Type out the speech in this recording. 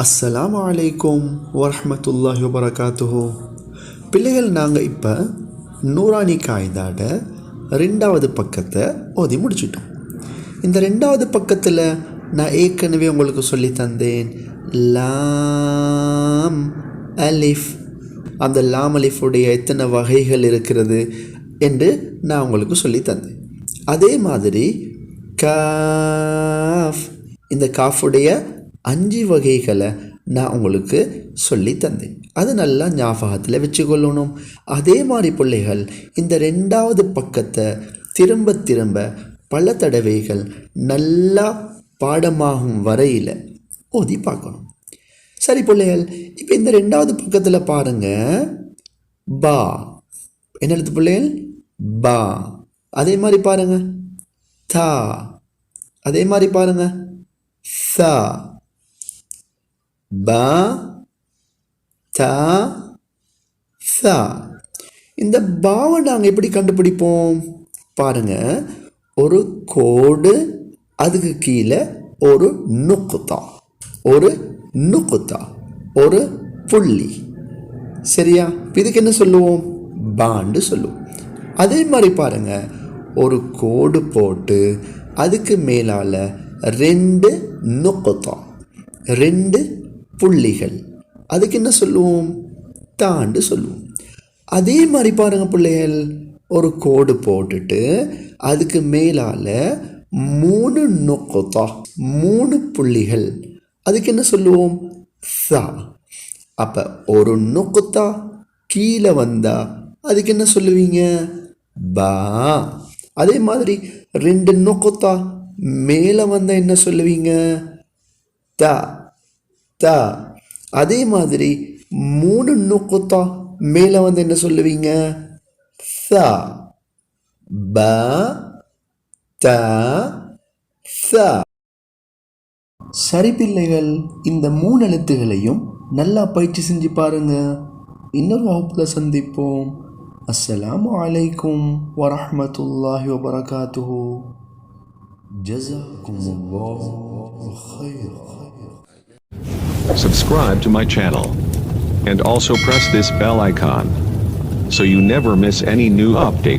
அஸ்ஸலாமு அலைக்கும் வரஹ்மத்துல்லாஹி வபரகாத்துஹு. பிள்ளைகள், நாங்கள் இப்போ நூரானி காய்தாட 2வது பக்கத்தை ஓதி முடிச்சிட்டோம். இந்த 2வது பக்கத்தில் நான் ஏற்கனவே உங்களுக்கு சொல்லி தந்தேன் லாம் அலிஃப். அந்த லாம் அலிஃபுடைய எத்தனை வகைகள் இருக்கிறது என்று நான் உங்களுக்கு சொல்லி தந்தேன். அதே மாதிரி காஃப், இந்த காஃபுடைய 5 வகைகளை நான் உங்களுக்கு சொல்லி தந்தேன். அது நல்லா ஞாபகத்தில் வச்சுக்கொள்ளணும். அதே மாதிரி பிள்ளைகள், இந்த 2வது பக்கத்தை திரும்ப திரும்ப பல தடவைகள் நல்லா பாடமாகும் வரையில் ஓதி பார்க்கணும். சரி பிள்ளைகள், இப்போ இந்த 2வது பக்கத்தில் பாருங்கள், பா என்ன எழுத்து பிள்ளைகள்? பா. அதே மாதிரி பாருங்கள் தா. அதே மாதிரி பாருங்கள் சா. பா தா சா. இந்த பாவை நாங்கள் எப்படி கண்டுபிடிப்போம் பாருங்க. ஒரு கோடு, அதுக்கு கீழே ஒரு நுக்குத்தா, ஒரு நுக்குத்தா, ஒரு புள்ளி. சரியா? இதுக்கு என்ன சொல்லுவோம்? பாண்டு சொல்லுவோம். அதே மாதிரி பாருங்க, ஒரு கோடு போட்டு அதுக்கு மேலால் 2 நுக்குத்தா, 2 புள்ளிகள், அதுக்கு என்ன சொல்லுவோம்? தாண்டு சொல்லுவோம். அதே மாதிரி பாருங்க பிள்ளைகள், ஒரு கோடு போட்டுட்டு அதுக்கு மேலால் 3 நுக்குத்தா, 3 புள்ளிகள், அதுக்கு என்ன சொல்லுவோம்? சா. அப்போ ஒரு நுக்குத்தா கீழே வந்தா அதுக்கு என்ன சொல்லுவீங்க? பா. அதே மாதிரி 2 நுக்குத்தா மேலே வந்தால் என்ன சொல்லுவீங்க? தா தா. அதே மாதிரி 3 நுக்குத்தா மேலே வந்து என்ன சொல்லுவீங்க? சா. பா தா சா. சரி பிள்ளைகள், இந்த 3 எழுத்துகளையும் நல்லா பயிற்சி செஞ்சு பாருங்க. இன்னொரு வகுப்பில் சந்திப்போம். அஸ்ஸலாமு அலைக்கும் வரஹ்மத்துல்லாஹி வபரகாத்துஹு. ஜஸாக்குமுல்லாஹு Khaira. Subscribe to my channel and also press this bell icon so you never miss any new update.